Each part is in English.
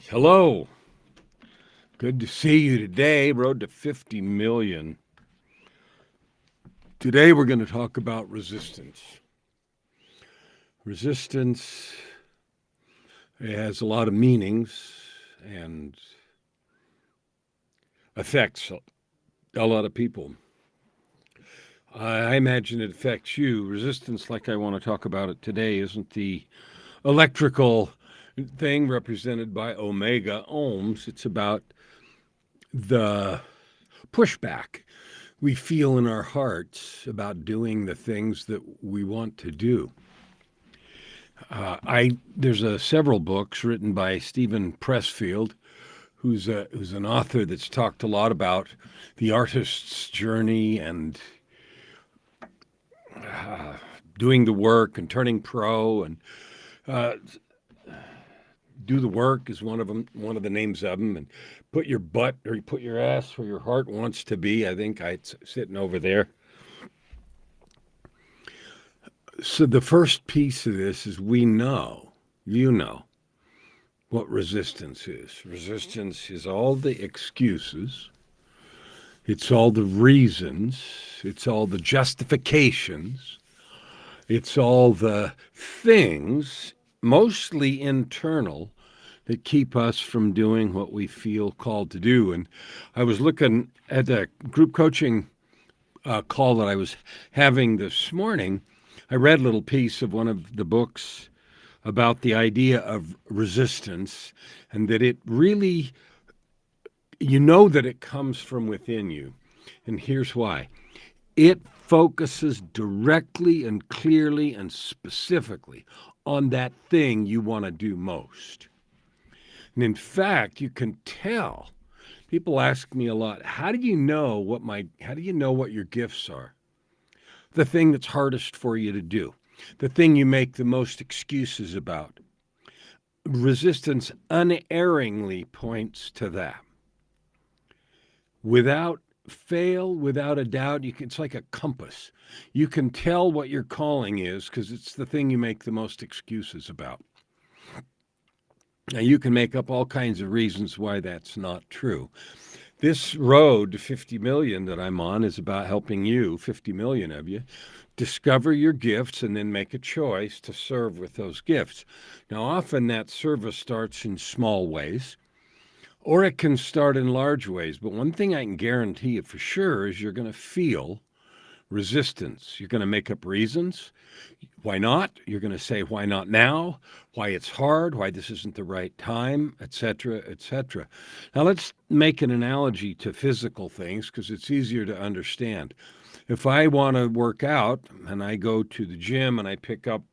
Hello. Good to see you today. Road to 50 million. Today we're going to talk about resistance. Resistance has a lot of meanings and affects a lot of people. I imagine it affects you. Resistance, like I want to talk about it today, isn't the electrical thing represented by omega ohms. It's about the pushback we feel in our hearts about doing the things that we want to do. There's several books written by Stephen Pressfield, who's an author that's talked a lot about the artist's journey and doing the work and turning pro and uh, do the work is one of them. One of the names of them, and put your butt or you put your ass where your heart wants to be. I think it's sitting over there. So the first piece of this is you know, what resistance is. Resistance is all the excuses, it's all the reasons, it's all the justifications, it's all the things, mostly internal, that keep us from doing what we feel called to do. And I was looking at the group coaching call that I was having this morning. I read a little piece of one of the books about the idea of resistance and that it really, that it comes from within you. And here's why it focuses directly and clearly and specifically on that thing you want to do most. And in fact, you can tell. People ask me a lot, how do you know what your gifts are? The thing that's hardest for you to do, the thing you make the most excuses about. Resistance unerringly points to that. Without fail, without a doubt, it's like a compass. You can tell what your calling is because it's the thing you make the most excuses about. Now, you can make up all kinds of reasons why that's not true. This road to 50 million that I'm on is about helping you, 50 million of you, discover your gifts and then make a choice to serve with those gifts. Now, often that service starts in small ways, or it can start in large ways. But one thing I can guarantee you for sure is you're going to feel resistance. You're going to make up reasons. Why not? You're going to say, why not now? Why it's hard, why this isn't the right time, etc., etc. Now, let's make an analogy to physical things because it's easier to understand. If I want to work out and I go to the gym and I pick up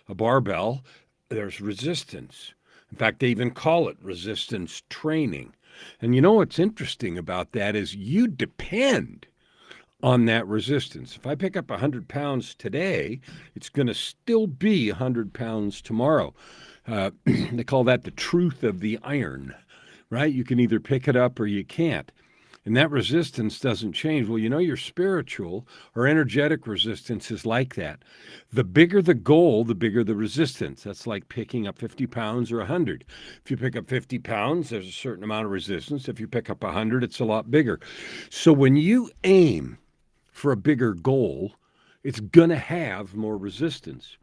a barbell, there's resistance. In fact, they even call it resistance training. And you know what's interesting about that is you depend on that resistance. If I pick up 100 pounds today, it's going to still be 100 pounds tomorrow. They call that the truth of the iron, right? You can either pick it up or you can't. And that resistance doesn't change. Well, your spiritual or energetic resistance is like that. The bigger the goal, the bigger the resistance. That's like picking up 50 pounds or 100. If you pick up 50 pounds, there's a certain amount of resistance. If you pick up 100, it's a lot bigger. So when you aim for a bigger goal, it's going to have more resistance.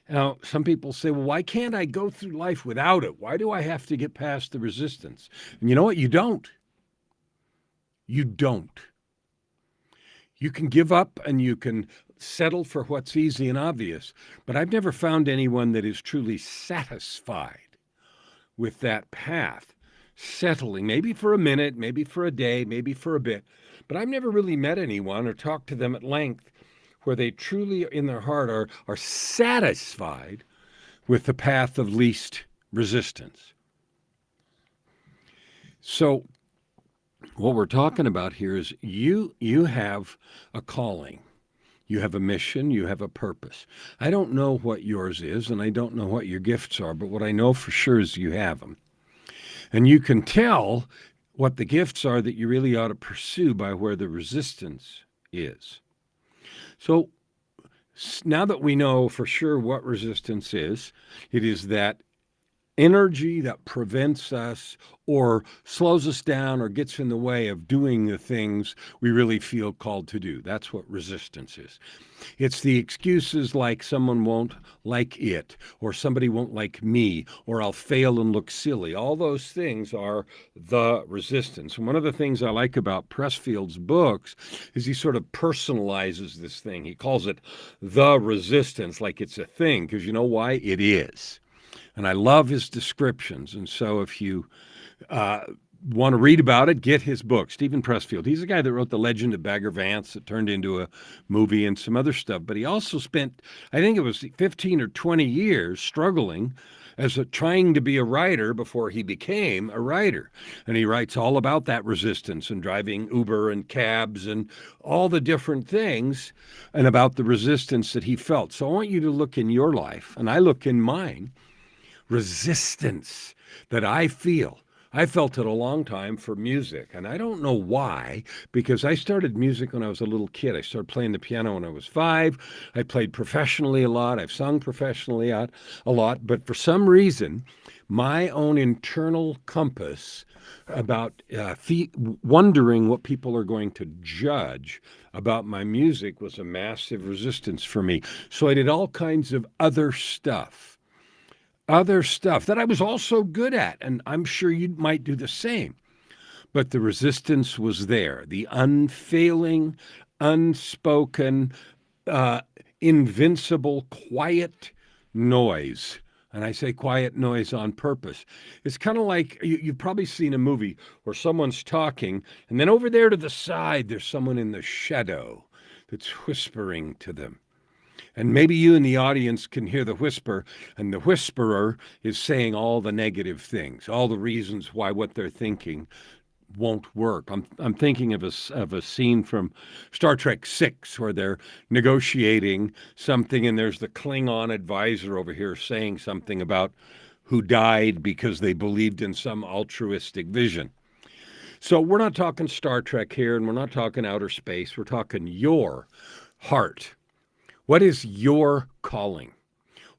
Now, some people say, well, why can't I go through life without it? Why do I have to get past the resistance? And you know what? You don't. You don't. You can give up and you can settle for what's easy and obvious. But I've never found anyone that is truly satisfied with that path, settling, maybe for a minute, maybe for a day, maybe for a bit. But I've never really met anyone or talked to them at length where they truly, in their heart, are satisfied with the path of least resistance. So what we're talking about here is you have a calling. You have a mission, you have a purpose. I don't know what yours is, and I don't know what your gifts are, but what I know for sure is you have them. And you can tell what the gifts are that you really ought to pursue by where the resistance is. So now that we know for sure what resistance is, it is that energy that prevents us or slows us down or gets in the way of doing the things we really feel called to do. That's what resistance is. It's the excuses like someone won't like it, or somebody won't like me, or I'll fail and look silly. All those things are the resistance. And one of the things I like about Pressfield's books is he sort of personalizes this thing. He calls it the resistance, like it's a thing, because you know why? It is. And I love his descriptions. And so if you uh, want to read about it, get his book, Stephen Pressfield. He's the guy that wrote The Legend of Bagger Vance that turned into a movie and some other stuff. But he also spent, I think it was 15 or 20 years struggling trying to be a writer before he became a writer. And he writes all about that resistance and driving Uber and cabs and all the different things and about the resistance that he felt. So I want you to look in your life, and I look in mine, resistance that I feel. I felt it a long time for music, and I don't know why, because I started music when I was a little kid. I started playing the piano when I was 5. I played professionally a lot. I've sung professionally a lot, but for some reason, my own internal compass about wondering what people are going to judge about my music was a massive resistance for me. So I did all kinds of other stuff that I was also good at. And I'm sure you might do the same. But the resistance was there, the unfailing, unspoken, uh, invincible, quiet noise. And I say quiet noise on purpose. It's kind of like you've probably seen a movie where someone's talking, and then over there to the side, there's someone in the shadow that's whispering to them. And maybe you in the audience can hear the whisper, and the whisperer is saying all the negative things, all the reasons why what they're thinking won't work. I'm thinking of a scene from Star Trek 6 where they're negotiating something, and there's the Klingon advisor over here saying something about who died because they believed in some altruistic vision. So we're not talking Star Trek here, and we're not talking outer space. We're talking your heart. What is your calling?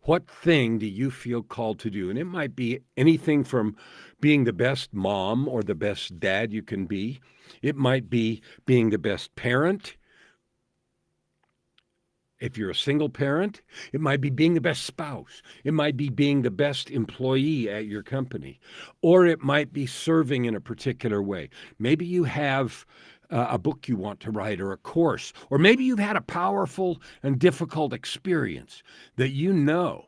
What thing do you feel called to do? And it might be anything from being the best mom or the best dad you can be. It might be being the best parent. If you're a single parent, it might be being the best spouse. It might be being the best employee at your company. Or it might be serving in a particular way. Maybe you have a book you want to write or a course, or maybe you've had a powerful and difficult experience that you know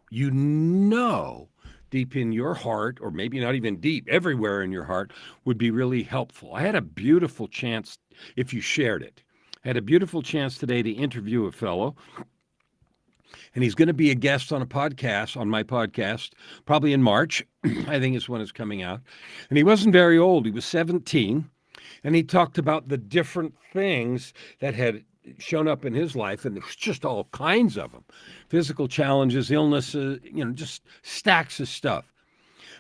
deep in your heart, or maybe not even deep, everywhere in your heart would be really helpful. I had a beautiful chance, if you shared it, I had a beautiful chance today to interview a fellow, and he's going to be a guest on my podcast, probably in March. I think is when it's coming out. And he wasn't very old. He was 17. And he talked about the different things that had shown up in his life, and it was just all kinds of them. Physical challenges, illnesses, just stacks of stuff.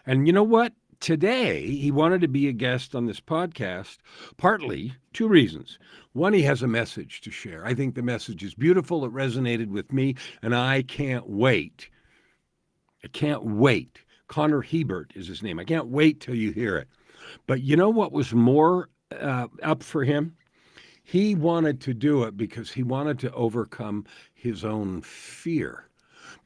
And you know what? Today, he wanted to be a guest on this podcast, partly 2 reasons. One, he has a message to share. I think the message is beautiful. It resonated with me, and I can't wait. I can't wait. Connor Hebert is his name. I can't wait till you hear it. But you know what was more up for him? He wanted to do it because he wanted to overcome his own fear.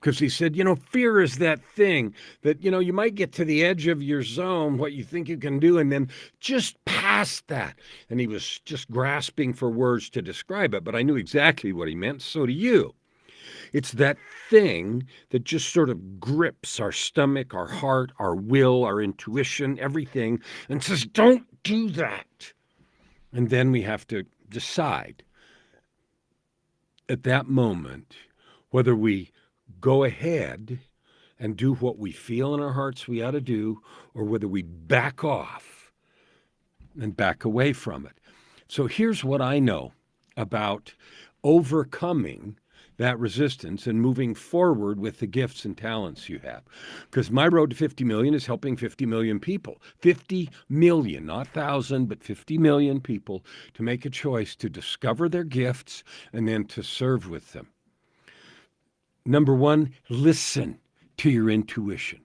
Because he said, fear is that thing that, you might get to the edge of your zone, what you think you can do, and then just past that. And he was just grasping for words to describe it, but I knew exactly what he meant. So do you. It's that thing that just sort of grips our stomach, our heart, our will, our intuition, everything, and says, don't do that. And then we have to decide at that moment whether we go ahead and do what we feel in our hearts we ought to do, or whether we back off and back away from it. So here's what I know about overcoming that resistance and moving forward with the gifts and talents you have. Because my road to 50 million is helping 50 million people. 50 million, not 1,000, but 50 million people to make a choice to discover their gifts and then to serve with them. Number one, listen to your intuition.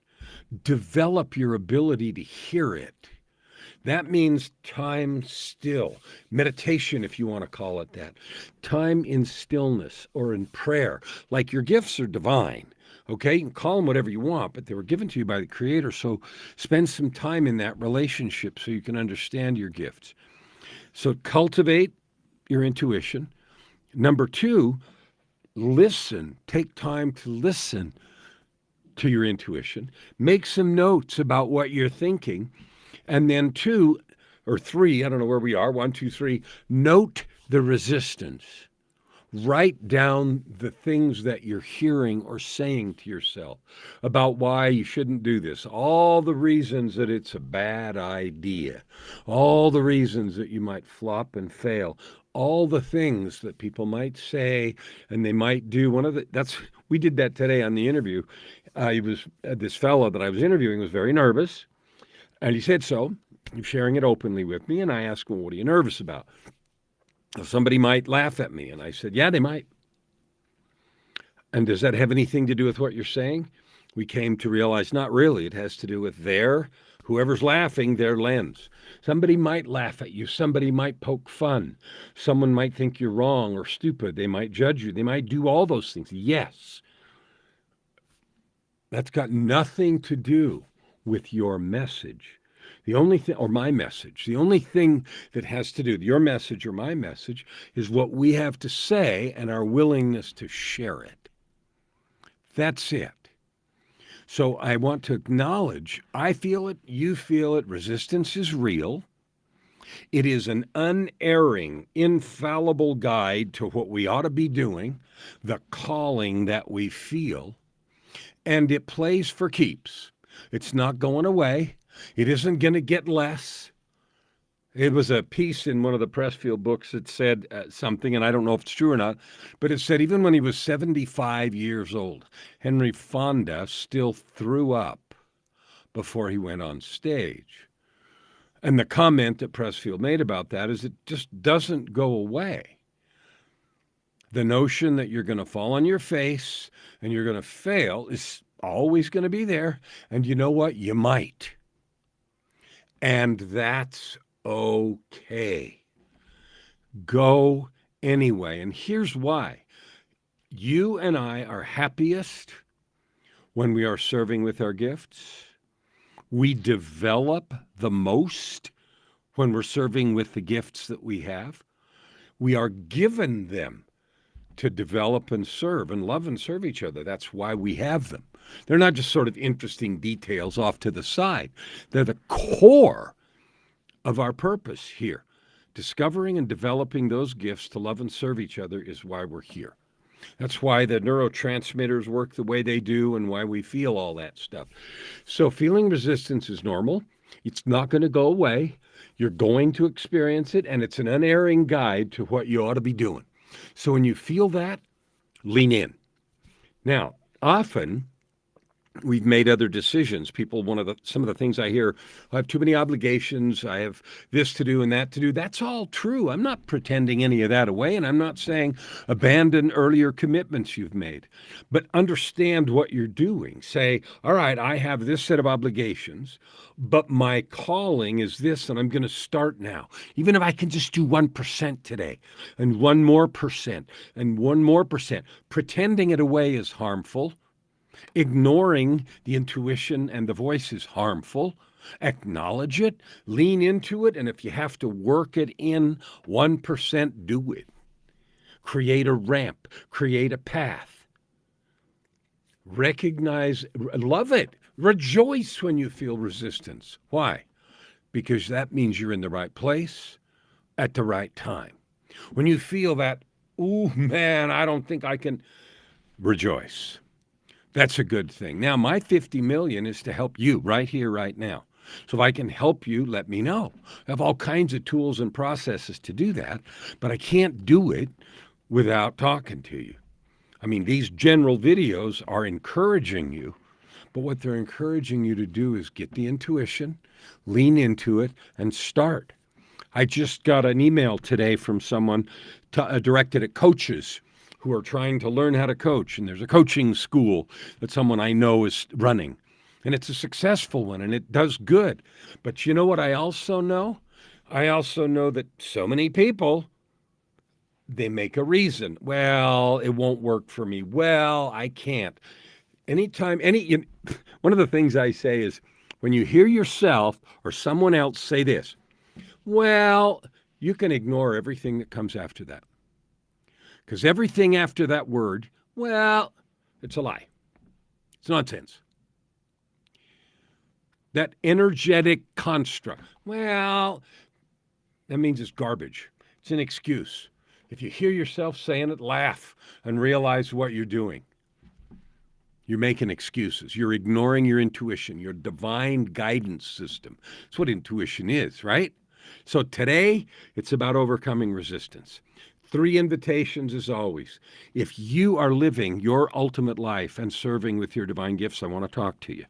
Develop your ability to hear it. That means time still, meditation, if you want to call it that, time in stillness or in prayer. Like your gifts are divine. Okay, you can call them whatever you want, but they were given to you by the Creator. So spend some time in that relationship so you can understand your gifts. So cultivate your intuition. Number two, listen. Take time to listen to your intuition. Make some notes about what you're thinking. And then two or three, I don't know where we are, one, two, three, note the resistance. Write down the things that you're hearing or saying to yourself about why you shouldn't do this, all the reasons that it's a bad idea, all the reasons that you might flop and fail, all the things that people might say and they might do. We did that today on the interview. He was this fellow that I was interviewing was very nervous, and he said so. He was sharing it openly with me, and I asked him, "What are you nervous about?" Somebody might laugh at me. And I said, yeah, they might. And does that have anything to do with what you're saying? We came to realize not really. It has to do with whoever's laughing, their lens. Somebody might laugh at you. Somebody might poke fun. Someone might think you're wrong or stupid. They might judge you. They might do all those things. Yes. That's got nothing to do with your message. The only thing, or my message, the only thing that has to do with your message or my message is what we have to say and our willingness to share it. That's it. So I want to acknowledge, I feel it, you feel it, resistance is real. It is an unerring, infallible guide to what we ought to be doing, the calling that we feel, and it plays for keeps. It's not going away. It isn't going to get less. It was a piece in one of the Pressfield books that said something, and I don't know if it's true or not, but it said even when he was 75 years old, Henry Fonda still threw up before he went on stage. And the comment that Pressfield made about that is it just doesn't go away. The notion that you're going to fall on your face and you're going to fail is always going to be there. And you know what? You might. And that's okay. Go anyway. And here's why. You and I are happiest when we are serving with our gifts. We develop the most when we're serving with the gifts that we have. We are given them to develop and serve and love and serve each other. That's why we have them. They're not just sort of interesting details off to the side. They're the core of our purpose here. Discovering and developing those gifts to love and serve each other is why we're here. That's why the neurotransmitters work the way they do and why we feel all that stuff. So feeling resistance is normal. It's not going to go away. You're going to experience it, and it's an unerring guide to what you ought to be doing. So when you feel that, lean in. Now, often we've made other decisions. People, some of the things I hear, I have too many obligations, I have this to do and that to do. That's all true. I'm not pretending any of that away, and I'm not saying abandon earlier commitments you've made. But understand what you're doing. Say, all right, I have this set of obligations, but my calling is this, and I'm going to start now. Even if I can just do 1% today, and 1 more percent, and 1 more percent. Pretending it away is harmful. Ignoring the intuition and the voice is harmful. Acknowledge it, lean into it, and if you have to work it in 1%, do it. Create a ramp, create a path. Recognize, love it. Rejoice when you feel resistance. Why? Because that means you're in the right place at the right time. When you feel that, ooh, man, I don't think I can, rejoice. That's a good thing. Now, my 50 million is to help you right here, right now. So if I can help you, let me know. I have all kinds of tools and processes to do that, but I can't do it without talking to you. I mean, these general videos are encouraging you, but what they're encouraging you to do is get the intuition, lean into it, and start. I just got an email today from someone directed at coaches who are trying to learn how to coach. And there's a coaching school that someone I know is running. and it's a successful one, and it does good. But you know what I also know? I also know that so many people, they make a reason. Well, it won't work for me. Well, I can't. Anytime, one of the things I say is when you hear yourself or someone else say this, well, you can ignore everything that comes after that. Because everything after that word, well, it's a lie. It's nonsense. That energetic construct, well, that means it's garbage. It's an excuse. If you hear yourself saying it, laugh and realize what you're doing. You're making excuses. You're ignoring your intuition, your divine guidance system. That's what intuition is, right? So today, it's about overcoming resistance. 3 invitations as always. If you are living your ultimate life and serving with your divine gifts, I want to talk to you.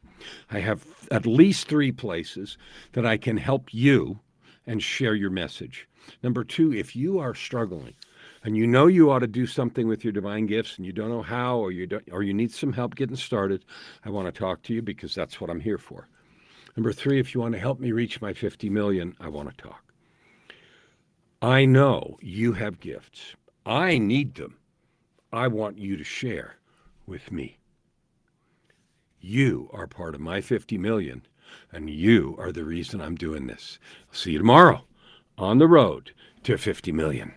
I have at least 3 places that I can help you and share your message. Number 2, if you are struggling and you know you ought to do something with your divine gifts and you don't know how, or you need some help getting started, I want to talk to you because that's what I'm here for. Number 3, if you want to help me reach my 50 million, I want to talk. I know you have gifts. I need them. I want you to share with me. You are part of my 50 million, and you are the reason I'm doing this. I'll see you tomorrow on the road to 50 million.